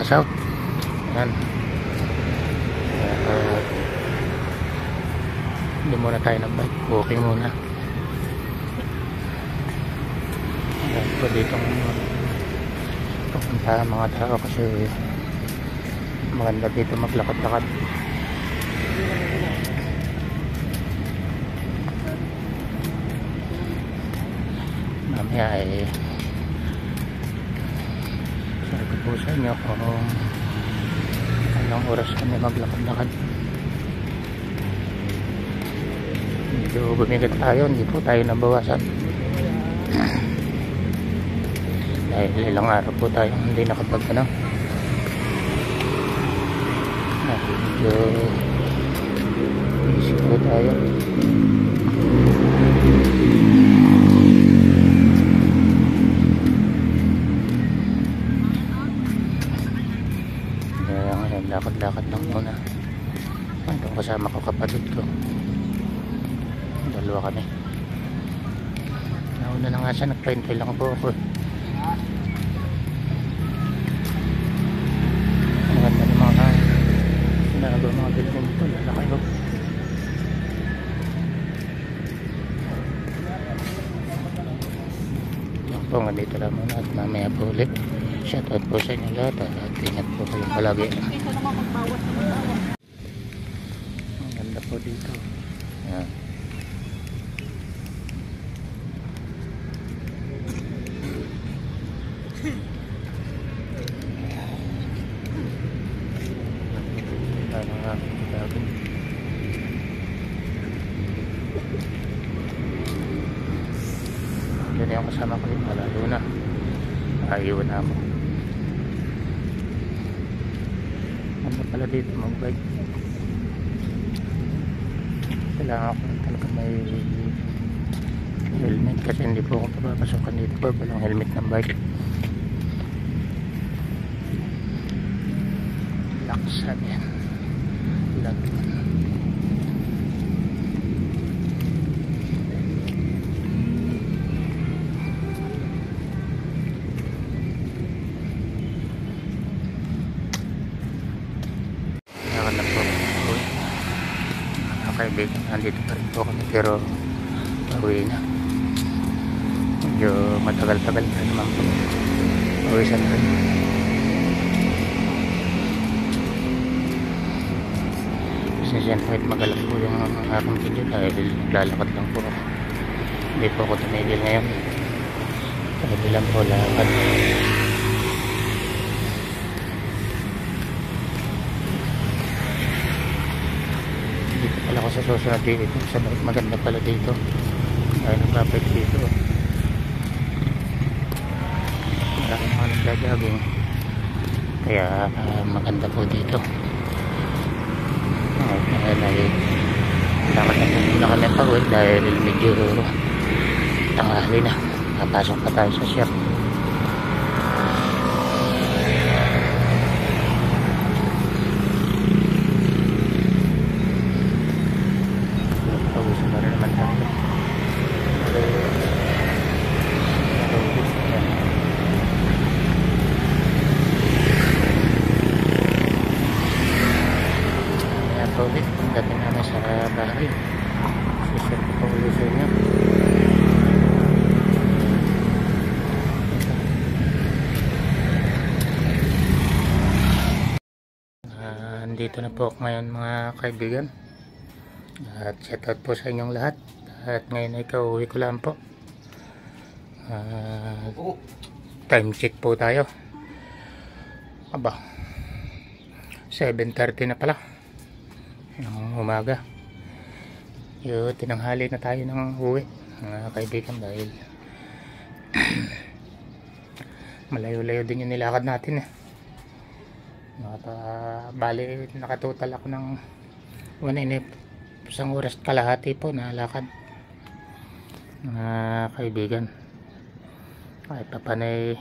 naka-south. Ayan. Hindi muna tayo ng bike, walking muna. Ayan po dito pupunta mga tao kasi maganda dito maglakad-lakad. Mamaya sabi ko po sa inyo kung anong oras kami maglakad-lakad. Medyo bumigat tayo, hindi po tayo nabawasan dahil ilang araw po tayo hindi nakapag medyo busy po tayo. Lakad-lakad lang muna. Itong kasama ko, kapatid ko, dalawa kami. Nauna na nga siya, nagpa-intay lang po ako. Ang ganda ng mga ginagawa mga building dito, lalaki ko. Yan po, nandito lang muna at mamaya po ulit. Shoutout po sa inyo lahat at ingat po kayong palagi. Ang ganda po dito. Ayan. Yan yung kasama ko yung malalo na. Ayun na ako. Ano pala dito mag-bike? Kailangan ako talaga may helmet kasi hindi po ako papapasukan dito pag walang helmet ng bike. Laksan yan. Laksan. Kaibigan, nandito pa rin po kami pero pauwi na. Medyo matagal-tagal na naman po. Pauwisan na rin. Kasi siyempre magalang po yung aking video dahil naglalakad lang po ako. Hindi po ako tumigil ngayon. Dahil lang po lakad. Ako sa susunod dito sa maganda pala dito ay nagpapit dito maraming mga nagdadaging kaya maganda po dito dahil dapat na kami pagod dahil medyo tanghali na, napasok pa tayo sa shop. Ulit dating namin sa bahay. Sisir ko pa ulit sa inyo. Andito na po ngayon mga kaibigan at shoutout po sa inyong lahat at ngayon ay kauwi ko lang po. Time check po tayo. Aba 7:30 na pala ng umaga. Tinanghali na tayo ng uwi mga kaibigan dahil malayo-layo din yung nilakad natin bali nakatotal ako ng isang oras kalahati po na lakad mga kaibigan. Kahit pa panay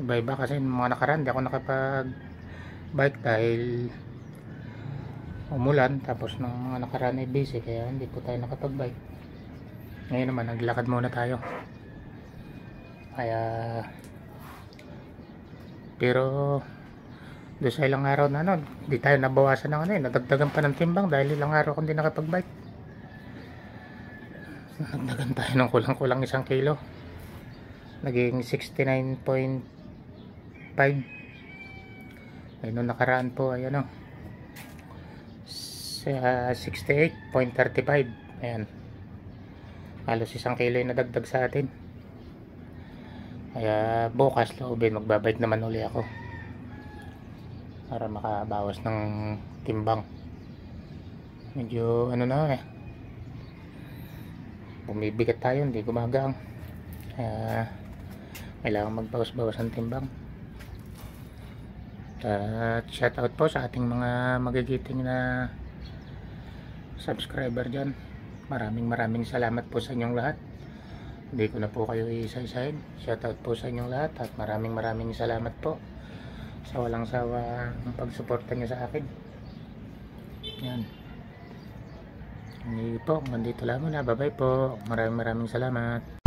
iba-iba kasi mga nakaraan di ako nakapag bike dahil umulan, tapos ng mga nakaraan ay busy kaya hindi po tayo nakapag-bike. Ngayon naman naglakad muna tayo kaya pero doon sa ilang araw na ano, di tayo nabawasan ng ano nadagdagan pa ng timbang dahil ilang araw kung di nakapag-bike. Nagdagan tayo ng kulang-kulang 1 kilo, naging 69.5. ay nung nakaraan po ay ano 68.35. ayan, halos 1 kilo yung nadagdag sa atin. Kaya bukas loobin magbabike naman uli ako para makabawas ng timbang. Medyo ano na bumibigat tayo, hindi gumagang. Kailangan magbawas-bawas ng timbang. At shout out po sa ating mga magigiting na subscriber dyan. Maraming salamat po sa inyong lahat. Hindi ko na po kayo isa-isahin. Shout out po sa inyong lahat at maraming salamat po sa walang sawa ng pagsuporta nyo sa akin. Yan. Hindi po, nandito lang muna. Bye bye po. Maraming salamat.